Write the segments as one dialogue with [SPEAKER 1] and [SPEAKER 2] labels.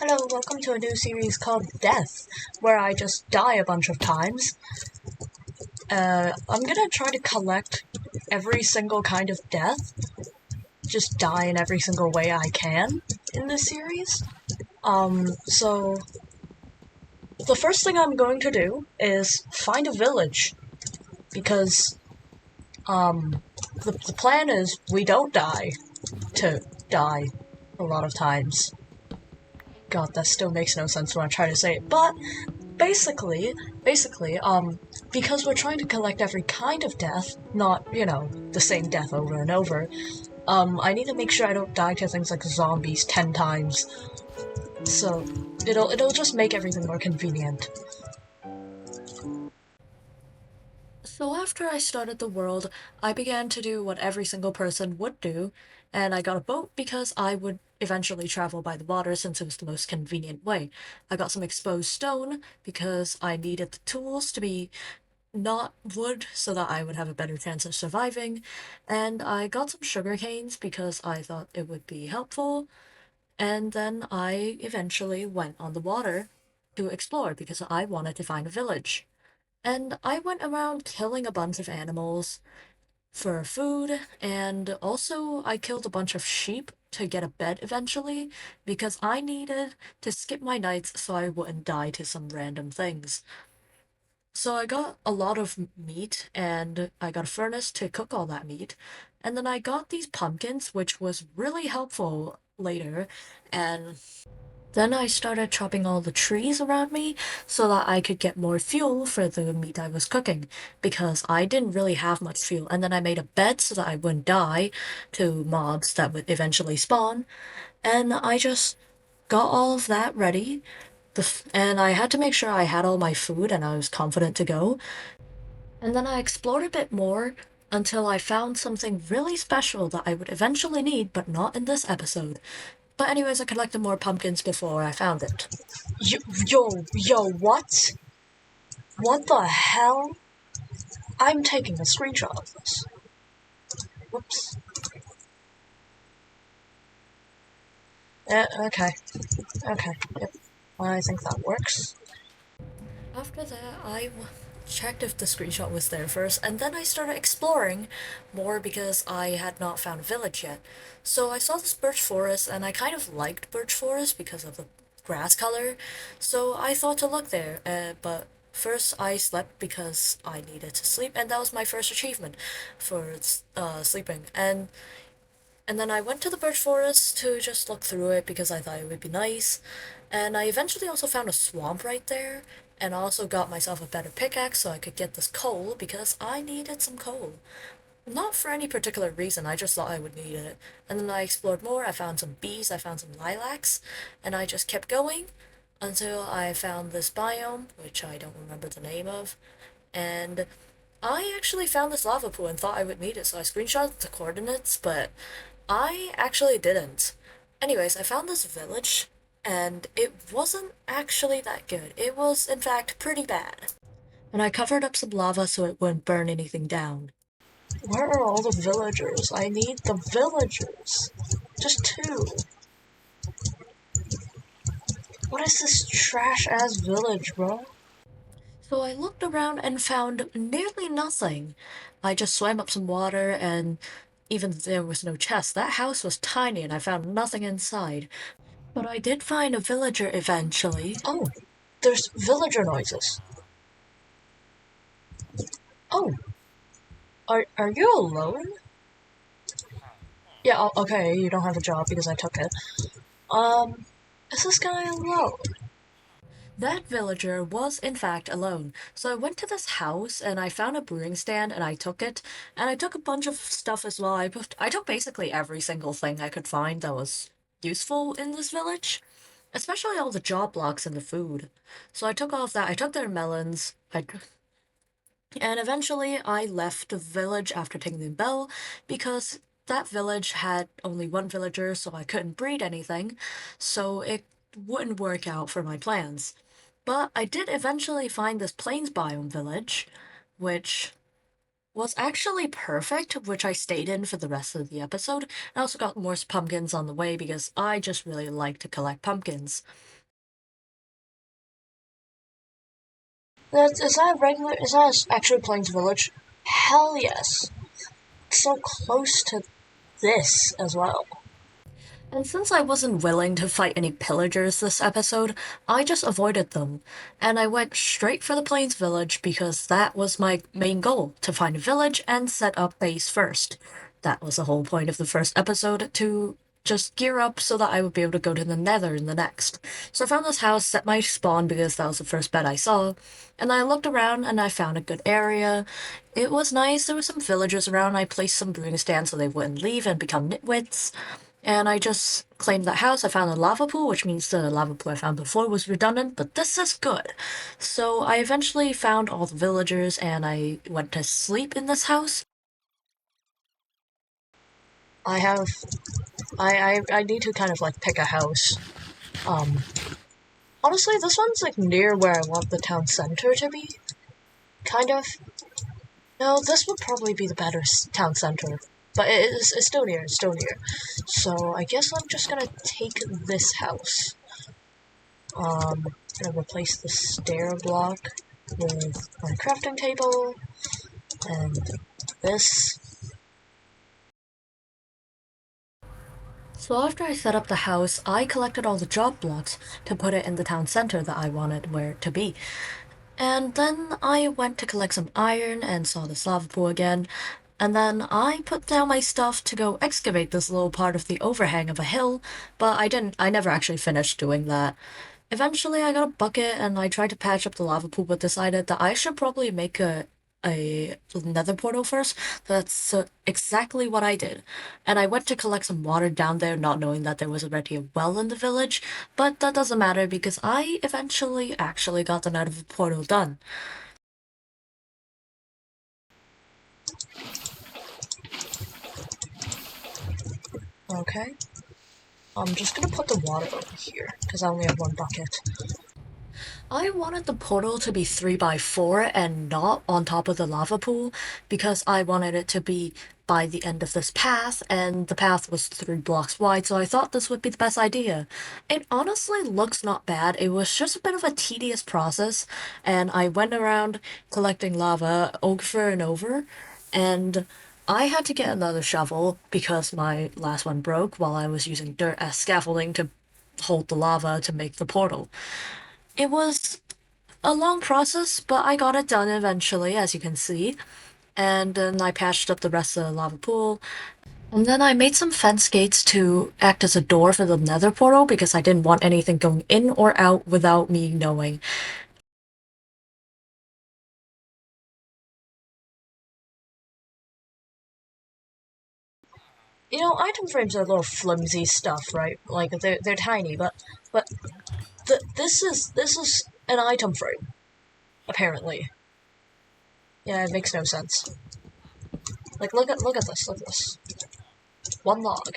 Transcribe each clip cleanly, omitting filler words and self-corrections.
[SPEAKER 1] Hello, welcome to a new series called Death, where I just die a bunch of times. I'm gonna try to collect every single kind of death, just die in every single way I can in this series. So the first thing I'm going to do is find a village, because, the plan is we don't die a lot of times. God, that still makes no sense when I try to say it, but basically, because we're trying to collect every kind of death, not, the same death over and over, I need to make sure I don't die to things like zombies 10 times. So, it'll just make everything more convenient. So after I started the world, I began to do what every single person would do, and I got a boat because I would eventually travel by the water since it was the most convenient way. I got some exposed stone because I needed the tools to be not wood so that I would have a better chance of surviving, and I got some sugar canes because I thought it would be helpful, and then I eventually went on the water to explore because I wanted to find a village. And I went around killing a bunch of animals for food, and also I killed a bunch of sheep to get a bed eventually because I needed to skip my nights so I wouldn't die to some random things. So I got a lot of meat and I got a furnace to cook all that meat. And then I got these pumpkins, which was really helpful later. And then I started chopping all the trees around me so that I could get more fuel for the meat I was cooking because I didn't really have much fuel. And then I made a bed so that I wouldn't die to mobs that would eventually spawn. And I just got all of that ready. And I had to make sure I had all my food and I was confident to go. And then I explored a bit more until I found something really special that I would eventually need, but not in this episode. But anyways, I collected more pumpkins before I found it. What? What the hell? I'm taking a screenshot of this. Whoops. Okay. Okay. Yep. I think that works.
[SPEAKER 2] After that, checked if the screenshot was there first, and then I started exploring more because I had not found a village yet. So I saw this birch forest, and I kind of liked birch forest because of the grass color, so I thought to look there, but first I slept because I needed to sleep, and that was my first achievement for sleeping. And then I went to the birch forest to just look through it because I thought it would be nice. And I eventually also found a swamp right there. And I also got myself a better pickaxe so I could get this coal because I needed some coal. Not for any particular reason, I just thought I would need it. And then I explored more, I found some bees, I found some lilacs, and I just kept going until I found this biome, which I don't remember the name of. And I actually found this lava pool and thought I would need it, so I screenshotted the coordinates, but I actually didn't. Anyways, I found this village, and it wasn't actually that good. It was, in fact, pretty bad. And I covered up some lava so it wouldn't burn anything down.
[SPEAKER 1] Where are all the villagers? I need the villagers. Just two. What is this trash-ass village, bro?
[SPEAKER 2] So I looked around and found nearly nothing. I just swam up some water, and even though there was no chest, that house was tiny and I found nothing inside. But I did find a villager eventually.
[SPEAKER 1] Oh, there's villager noises. Oh, are you alone? Yeah, okay, you don't have a job because I took it. Is this guy alone?
[SPEAKER 2] That villager was in fact alone, so I went to this house and I found a brewing stand and I took it, and I took a bunch of stuff as well. I took basically every single thing I could find that was useful in this village, especially all the job blocks and the food. So I took all of that, I took their melons, and eventually I left the village after taking the bell because that village had only one villager, so I couldn't breed anything, so it wouldn't work out for my plans. But I did eventually find this plains biome village, which
[SPEAKER 1] was actually perfect, which I stayed in for the rest of the episode. I also got more pumpkins on the way because I just really like to collect pumpkins.
[SPEAKER 2] Is that regular? Is that actually Plains Village? Hell yes. It's so close to this as well.
[SPEAKER 1] And since I wasn't willing to fight any pillagers this episode, I just avoided them. And I went straight for the Plains Village because that was my main goal, to find a village and set up base first. That was the whole point of the first episode, to just gear up so that I would be able to go to the Nether in the next. So I found this house, set my spawn because that was the first bed I saw, and I looked around and I found a good area. It was nice, there were some villagers around, I placed some brewing stands so they wouldn't leave and become nitwits. And I just claimed that house. I found a lava pool, which means the lava pool I found before was redundant, but this is good. So I eventually found all the villagers and I went to sleep in this house.
[SPEAKER 2] I have. I need to kind of like pick a house. Um, Honestly, this one's like near where I want the town center to be. Kind of. No, this would probably be the better town center. But it's still near, it's still near. So I guess I'm just gonna take this house. Gonna replace the stair block with my crafting table and this.
[SPEAKER 1] So after I set up the house, I collected all the job blocks to put it in the town center that I wanted where it to be. And then I went to collect some iron and saw the lava pool again. And then I put down my stuff to go excavate this little part of the overhang of a hill, but I never actually finished doing that. Eventually, I got a bucket and I tried to patch up the lava pool, but decided that I should probably make a nether portal first. That's exactly what I did. And I went to collect some water down there, not knowing that there was already a well in the village, but that doesn't matter because I eventually actually got the nether portal done.
[SPEAKER 2] Okay. I'm just gonna put the water over here because I only have one bucket.
[SPEAKER 1] I wanted the portal to be 3 by 4 and not on top of the lava pool because I wanted it to be by the end of this path, and the path was 3 blocks wide, so I thought this would be the best idea. It honestly looks not bad, it was just a bit of a tedious process, and I went around collecting lava over and over, and I had to get another shovel because my last one broke while I was using dirt as scaffolding to hold the lava to make the portal. It was a long process, but I got it done eventually, as you can see. And then I patched up the rest of the lava pool. And then I made some fence gates to act as a door for the nether portal because I didn't want anything going in or out without me knowing.
[SPEAKER 2] You know, item frames are little flimsy stuff, right? Like they're tiny, but this is an item frame apparently. Yeah, it makes no sense. Like look at this. One log.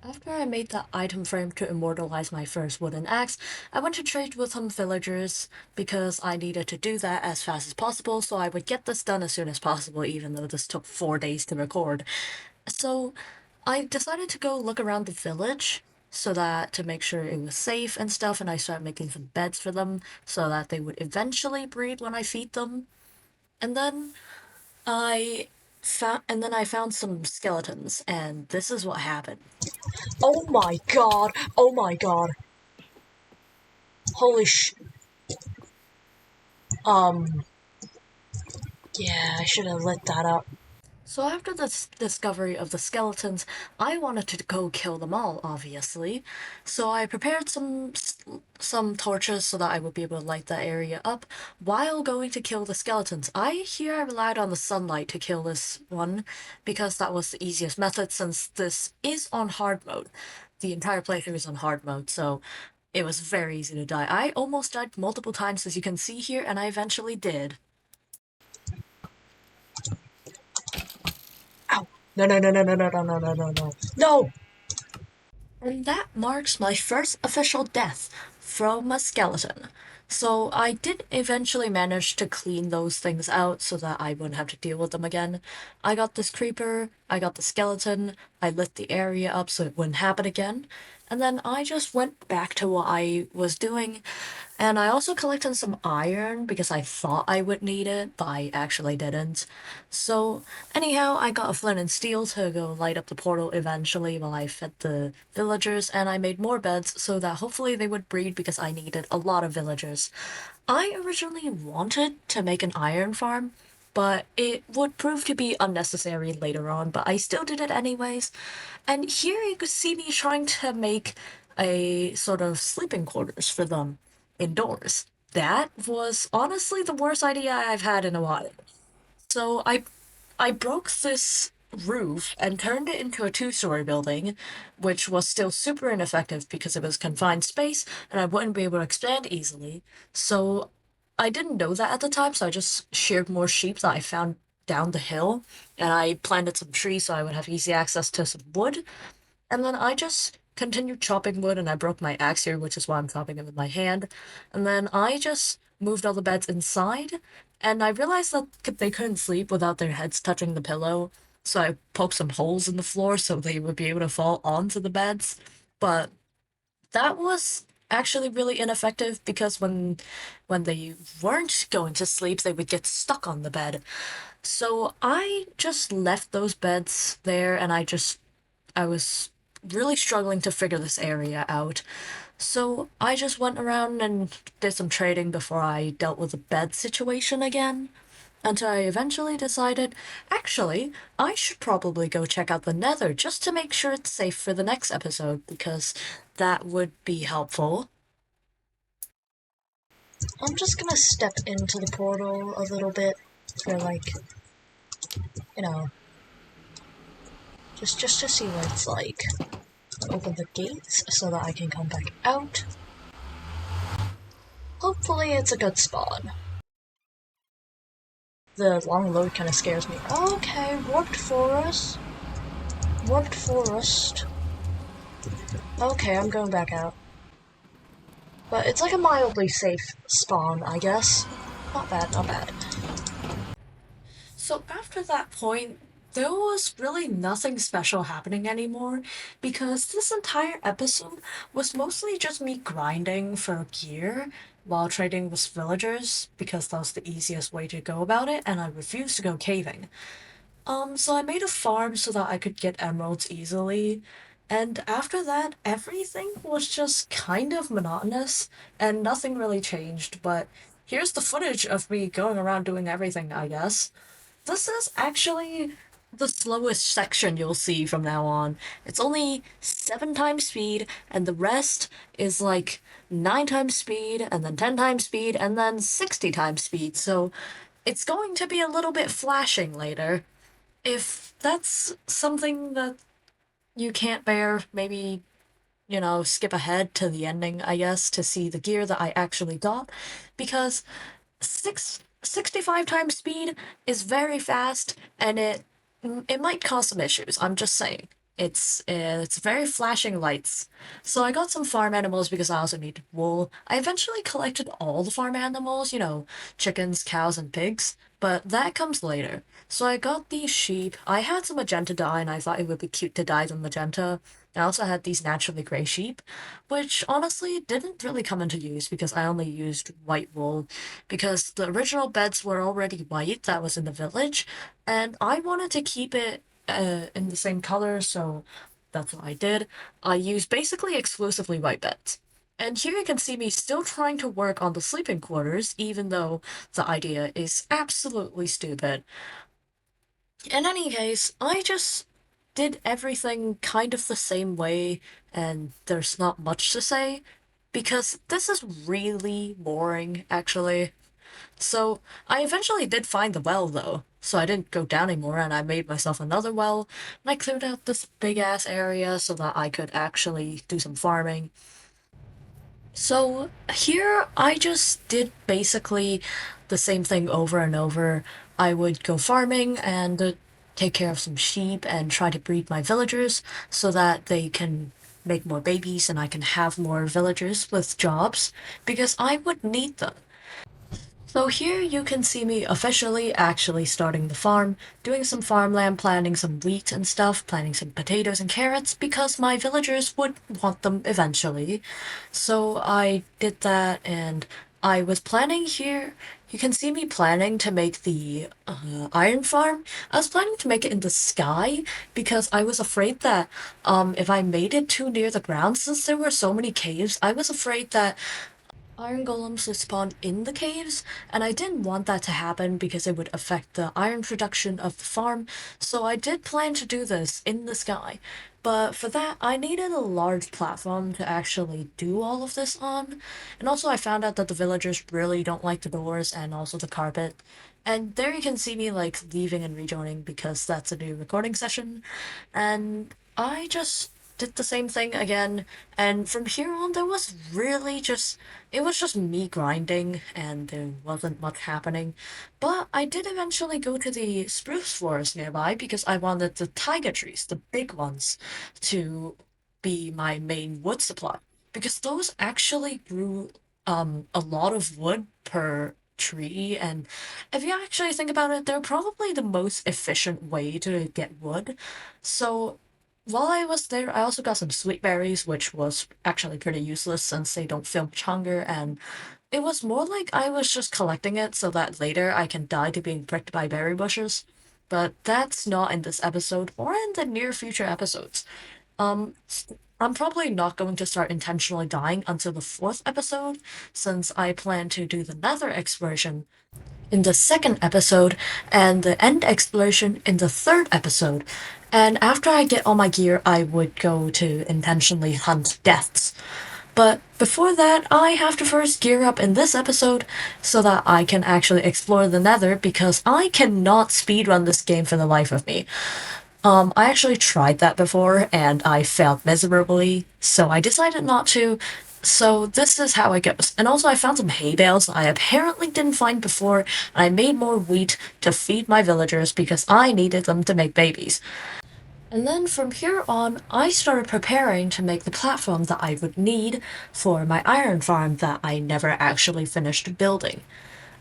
[SPEAKER 1] After I made the item frame to immortalize my first wooden axe, I went to trade with some villagers because I needed to do that as fast as possible so I would get this done as soon as possible, even though this took 4 days to record. So I decided to go look around the village so that to make sure it was safe and stuff, and I started making some beds for them so that they would eventually breed when I feed them. And then I found some skeletons, and this is what happened.
[SPEAKER 2] Oh my god. Oh my god. Holy sh. Um. Yeah, I should have lit that up.
[SPEAKER 1] So after this discovery of the skeletons, I wanted to go kill them all, obviously. So I prepared some torches so that I would be able to light that area up while going to kill the skeletons. I relied on the sunlight to kill this one because that was the easiest method since this is on hard mode. The entire playthrough is on hard mode, so it was very easy to die. I almost died multiple times as you can see here, and I eventually did.
[SPEAKER 2] Ow. No no no no no no no no no no no. No!
[SPEAKER 1] And that marks my first official death from a skeleton. So I did eventually manage to clean those things out so that I wouldn't have to deal with them again. I got this creeper, I got the skeleton, I lit the area up so it wouldn't happen again, and then I just went back to what I was doing. And I also collected some iron because I thought I would need it, but I actually didn't. So, anyhow, I got a flint and steel to go light up the portal eventually while I fed the villagers, and I made more beds so that hopefully they would breed because I needed a lot of villagers. I originally wanted to make an iron farm, but it would prove to be unnecessary later on, but I still did it anyways. And here you could see me trying to make a sort of sleeping quarters for them indoors. That was honestly the worst idea I've had in a while. So I broke this roof and turned it into a two-story building, which was still super ineffective because it was confined space and I wouldn't be able to expand easily. So I didn't know that at the time, so I just sheared more sheep that I found down the hill, and I planted some trees so I would have easy access to some wood. And then I just continued chopping wood, and I broke my axe here, which is why I'm chopping it with my hand. And then I just moved all the beds inside, and I realized that they couldn't sleep without their heads touching the pillow. So I poked some holes in the floor so they would be able to fall onto the beds. But that was actually really ineffective because when they weren't going to sleep, they would get stuck on the bed. So I just left those beds there, and I was really struggling to figure this area out. So I just went around and did some trading before I dealt with the bed situation again. Until I eventually decided, actually, I should probably go check out the Nether just to make sure it's safe for the next episode, because that would be helpful. I'm just gonna step into the portal a little bit for like, you know, just to see what it's like. Open the gates so that I can come back out. Hopefully it's a good spawn. The long load kind of scares me. Okay, warped forest. Warped forest. Okay, I'm going back out. But it's like a mildly safe spawn, I guess. Not bad, not bad. So after that point, there was really nothing special happening anymore because this entire episode was mostly just me grinding for gear while trading with villagers because that was the easiest way to go about it, and I refused to go caving. So I made a farm so that I could get emeralds easily. And after that, everything was just kind of monotonous and nothing really changed. But here's the footage of me going around doing everything, I guess. This is actually the slowest section you'll see from now on. It's only 7 times speed, and the rest is like 9 times speed, and then 10 times speed, and then 60 times speed. So it's going to be a little bit flashing later. If that's something that you can't bear, maybe, skip ahead to the ending, I guess, to see the gear that I actually got. Because 65 times speed is very fast, and it might cause some issues. I'm just saying. It's very flashing lights. So I got some farm animals because I also needed wool. I eventually collected all the farm animals, chickens, cows, and pigs, but that comes later. So I got these sheep. I had some magenta dye, and I thought it would be cute to dye them magenta. I also had these naturally gray sheep, which honestly didn't really come into use because I only used white wool because the original beds were already white that was in the village, and I wanted to keep it in the same color, so that's what I did. I used basically exclusively white beds. And here you can see me still trying to work on the sleeping quarters, even though the idea is absolutely stupid. In any case, I just did everything kind of the same way, and there's not much to say, because this is really boring, actually. So, I eventually did find the well, though, so I didn't go down anymore, and I made myself another well, and I cleared out this big ass area so that I could actually do some farming. So, here I just did basically the same thing over and over. I would go farming and take care of some sheep and try to breed my villagers so that they can make more babies and I can have more villagers with jobs because I would need them. So here you can see me officially actually starting the farm, doing some farmland, planting some wheat and stuff, planting some potatoes and carrots because my villagers would want them eventually. So I did that and I was planning here. You can see me planning to make the iron farm. I was planning to make it in the sky because I was afraid that if I made it too near the ground, since there were so many caves, I was afraid that iron golems would spawn in the caves, and I didn't want that to happen because it would affect the iron production of the farm, so I did plan to do this in the sky. But for that, I needed a large platform to actually do all of this on. And also, I found out that the villagers really don't like the doors and also the carpet. And there you can see me like leaving and rejoining because that's a new recording session. And I just did the same thing again. And from here on, there was really just it was just me grinding and there wasn't much happening. But I did eventually go to the spruce forest nearby because I wanted the taiga trees, the big ones, to be my main wood supply. Because those actually grew a lot of wood per tree, and if you actually think about it, they're probably the most efficient way to get wood. So while I was there, I also got some sweet berries, which was actually pretty useless since they don't feel much hunger, and it was more like I was just collecting it so that later I can die to being pricked by berry bushes. But that's not in this episode or in the near future episodes. I'm probably not going to start intentionally dying until the fourth episode, since I plan to do the nether exploration in the second episode and the end exploration in the third episode. And after I get all my gear, I would go to intentionally hunt deaths. But before that, I have to first gear up in this episode so that I can actually explore the nether because I cannot speedrun this game for the life of me. I actually tried that before and I failed miserably, so I decided not to. So this is how it goes. And also I found some hay bales I apparently didn't find before, and I made more wheat to feed my villagers because I needed them to make babies. And then from here on, I started preparing to make the platform that I would need for my iron farm that I never actually finished building.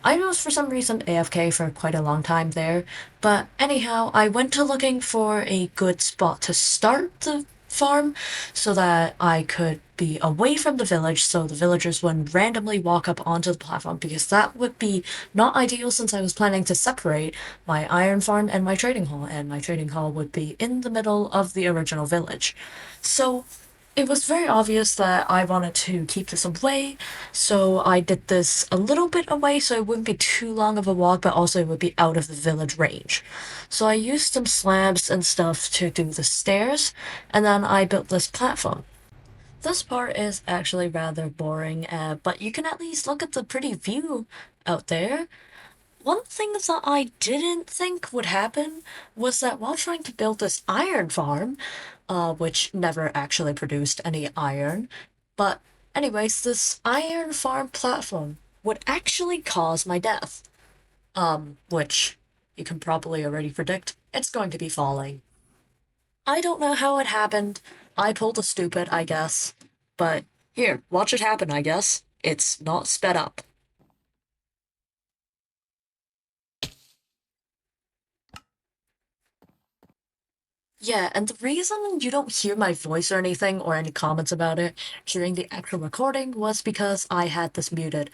[SPEAKER 1] I was for some reason AFK for quite a long time there, but anyhow, I went to looking for a good spot to start the farm so that I could be away from the village so the villagers wouldn't randomly walk up onto the platform because that would be not ideal since I was planning to separate my iron farm and my trading hall, and my trading hall would be in the middle of the original village. So it was very obvious that I wanted to keep this away, so I did this a little bit away so it wouldn't be too long of a walk, but also it would be out of the village range. So I used some slabs and stuff to do the stairs, and then I built this platform. This part is actually rather boring, but you can at least look at the pretty view out there. One thing that I didn't think would happen was that while trying to build this iron farm, which never actually produced any iron, but anyways, this iron farm platform would actually cause my death, which you can probably already predict. It's going to be falling. I don't know how it happened. I pulled a stupid, I guess. But here, watch it happen, I guess. It's not sped up. Yeah, and the reason you don't hear my voice or anything or any comments about it during the actual recording was because I had this muted.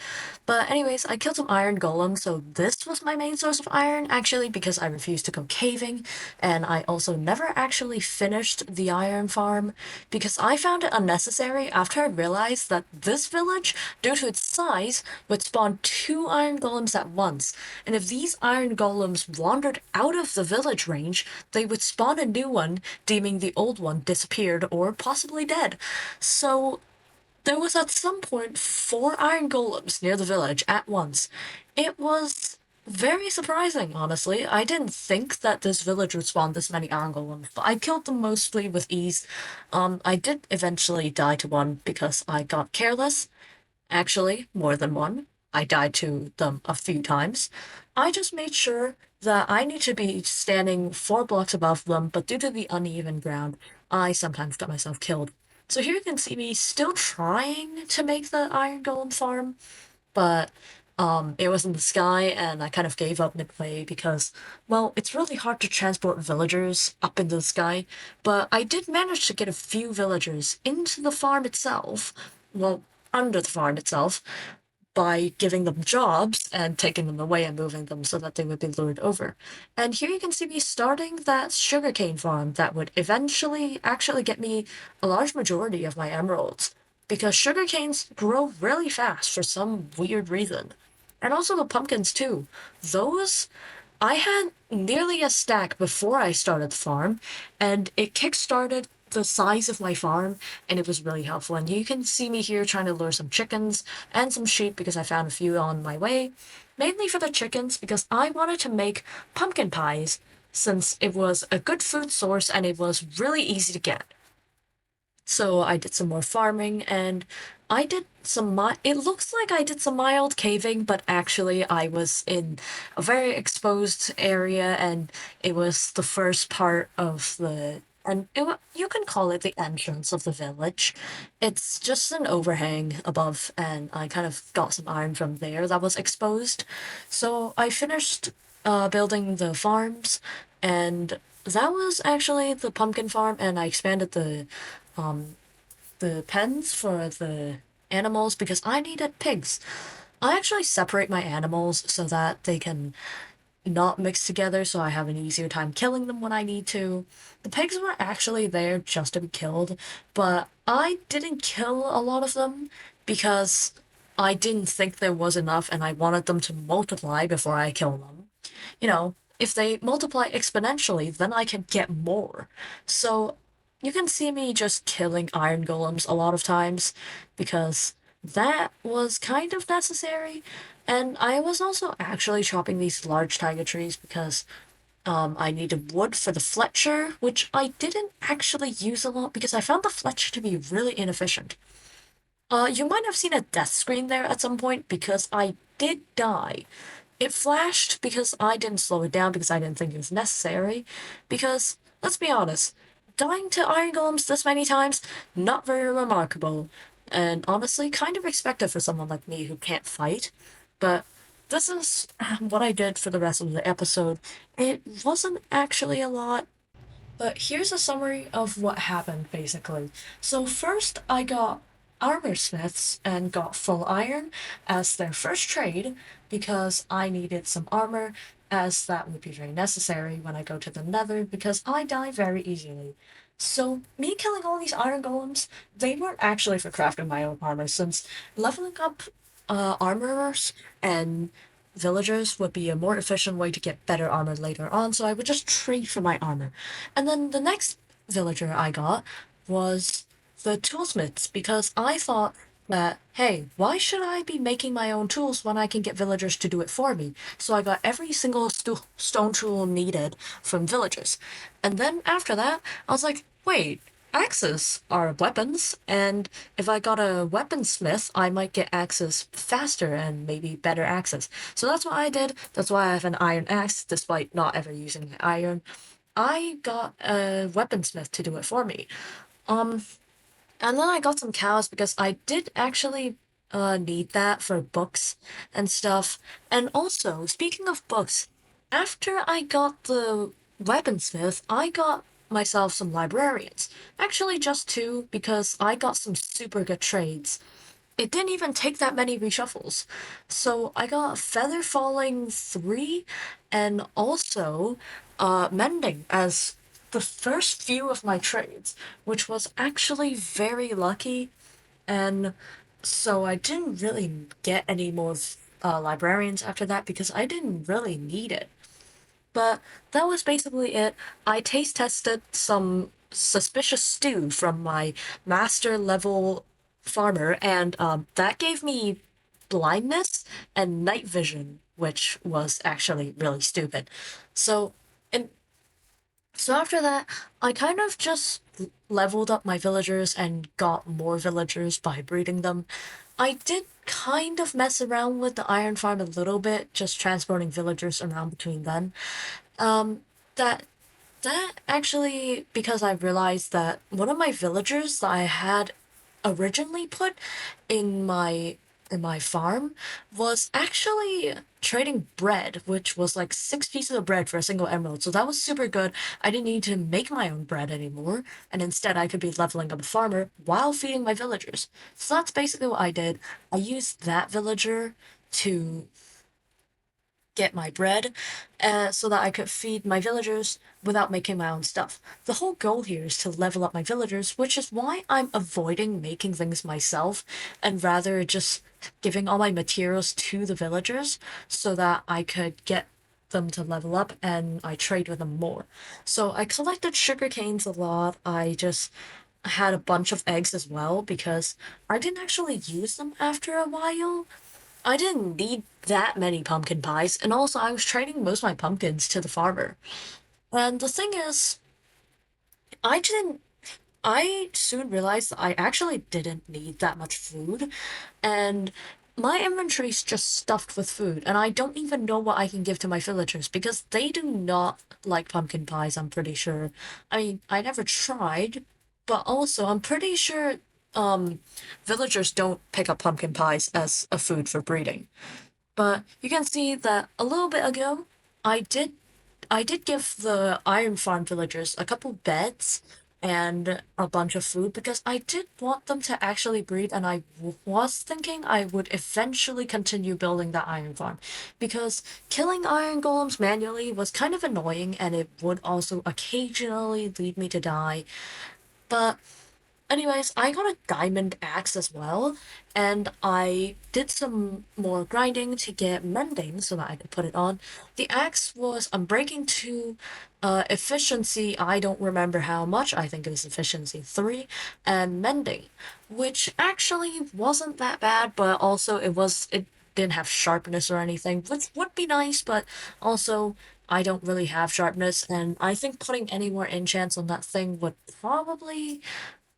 [SPEAKER 1] But anyways, I killed some iron golems, so this was my main source of iron actually because I refused to go caving, and I also never actually finished the iron farm because I found it unnecessary after I realized that this village, due to its size, would spawn two iron golems at once. And if these iron golems wandered out of the village range, they would spawn a new one, deeming the old one disappeared or possibly dead. So there was at some point four iron golems near the village at once. It was very surprising, honestly. I didn't think that this village would spawn this many iron golems, but I killed them mostly with ease. I did eventually die to one because I got careless. Actually, more than one. I died to them a few times. I just made sure that I need to be standing 4 blocks above them, but due to the uneven ground, I sometimes got myself killed. So here you can see me still trying to make the iron golem farm, but it was in the sky and I kind of gave up midway because, well, it's really hard to transport villagers up into the sky, but I did manage to get a few villagers into the farm itself, well, under the farm itself, by giving them jobs and taking them away and moving them so that they would be lured over. And here you can see me starting that sugarcane farm that would eventually actually get me a large majority of my emeralds. Because sugarcanes grow really fast for some weird reason. And also the pumpkins too. Those I had nearly a stack before I started the farm, and it kickstarted the size of my farm, and it was really helpful. And you can see me here trying to lure some chickens and some sheep because I found a few on my way, mainly for the chickens because I wanted to make pumpkin pies since it was a good food source and it was really easy to get. So I did some more farming and I did some it looks like I did some mild caving, but actually I was in a very exposed area and it was the first part of the and you can call it the entrance of the village. It's just an overhang above and I kind of got some iron from there that was exposed. So I finished building the farms and that was actually the pumpkin farm and I expanded um the pens for the animals because I needed pigs. I actually separate my animals so that they can not mix together so I have an easier time killing them when I need to. The pigs were actually there just to be killed, but I didn't kill a lot of them because I didn't think there was enough and I wanted them to multiply before I kill them. You know, if they multiply exponentially, then I can get more. So you can see me just killing iron golems a lot of times because that was kind of necessary. And I was also actually chopping these large tiger trees because I needed wood for the Fletcher, which I didn't actually use a lot because I found the Fletcher to be really inefficient. You might have seen a death screen there at some point because I did die. It flashed because I didn't slow it down because I didn't think it was necessary. Because, let's be honest, dying to iron golems this many times, not very remarkable. And honestly, kind of expected for someone like me who can't fight. But this is what I did for the rest of the episode. It wasn't actually a lot, but here's a summary of what happened, basically. So first I got armor smiths and got full iron as their first trade because I needed some armor as that would be very necessary when I go to the nether because I die very easily. So me killing all these iron golems, they weren't actually for crafting my own armor since leveling up armorers and villagers would be a more efficient way to get better armor later on, so I would just trade for my armor. And then the next villager I got was the toolsmiths because I thought that, hey, why should I be making my own tools when I can get villagers to do it for me? So I got every single stone tool needed from villagers. And then after that, I was like, wait, axes are weapons, and if I got a weaponsmith, I might get axes faster and maybe better axes. So that's what I did. That's why I have an iron axe, despite not ever using iron. I got a weaponsmith to do it for me. Um, and then I got some cows because I did actually need that for books and stuff. And also, speaking of books, after I got the weaponsmith, I got myself some librarians. Actually, just two because I got some super good trades. It didn't even take that many reshuffles. So I got Feather Falling 3 and also Mending as the first few of my trades, which was actually very lucky. And so I didn't really get any more librarians after that because I didn't really need it. But that was basically it. I taste tested some suspicious stew from my master level farmer, and that gave me blindness and night vision, which was actually really stupid. So, and so after that, I kind of just leveled up my villagers and got more villagers by breeding them. I did kind of mess around with the iron farm a little bit, just transporting villagers around between them. Um, that That actually, because I realized that one of my villagers that I had originally put in my in my farm was actually trading bread, which was like 6 pieces of bread for a single emerald. So that was super good. I didn't need to make my own bread anymore, and instead I could be leveling up a farmer while feeding my villagers. So that's basically what I did. I used that villager to get my bread, so that I could feed my villagers without making my own stuff. The whole goal here is to level up my villagers, which is why I'm avoiding making things myself and rather just giving all my materials to the villagers so that I could get them to level up and I trade with them more. So I collected sugar canes a lot. I just had a bunch of eggs as well because I didn't actually use them after a while. I didn't need that many pumpkin pies, and also I was trading most of my pumpkins to the farmer. And the thing is, I didn't. I soon realized that I actually didn't need that much food, and my inventory's just stuffed with food, and I don't even know what I can give to my villagers because they do not like pumpkin pies, I'm pretty sure. I mean, I never tried, but also I'm pretty sure villagers don't pick up pumpkin pies as a food for breeding. But you can see that a little bit ago, I did I did give the Iron Farm villagers a couple beds and a bunch of food because I did want them to actually breed, and was thinking I would eventually continue building the Iron Farm because killing iron golems manually was kind of annoying and it would also occasionally lead me to die. But anyways, I got a diamond axe as well, and I did some more grinding to get mending so that I could put it on. The axe was unbreaking 2, efficiency, I don't remember how much, I think it was efficiency 3, and mending, which actually wasn't that bad, but also it didn't have sharpness or anything, which would be nice, but also I don't really have sharpness, and I think putting any more enchants on that thing would probably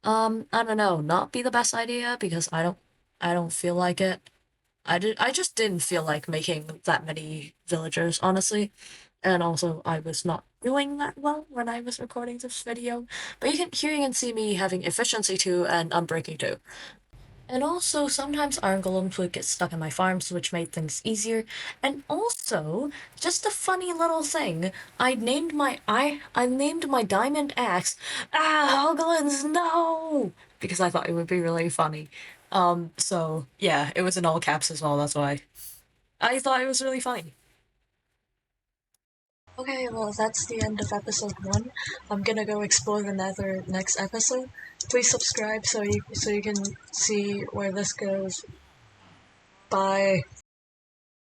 [SPEAKER 1] I don't know, not be the best idea because I don't feel like it. I just didn't feel like making that many villagers, honestly. And also I was not doing that well when I was recording this video. But you can see me having efficiency 2 and unbreaking 2. And also, sometimes iron golems would get stuck in my farms, which made things easier. And also, just a funny little thing, I named my diamond axe Hoglins No, because I thought it would be really funny. So yeah, it was in all caps as well. That's why I thought it was really funny. Okay, well that's the end of episode 1. I'm gonna go explore the Nether next episode. Please subscribe so you can see where this goes. Bye.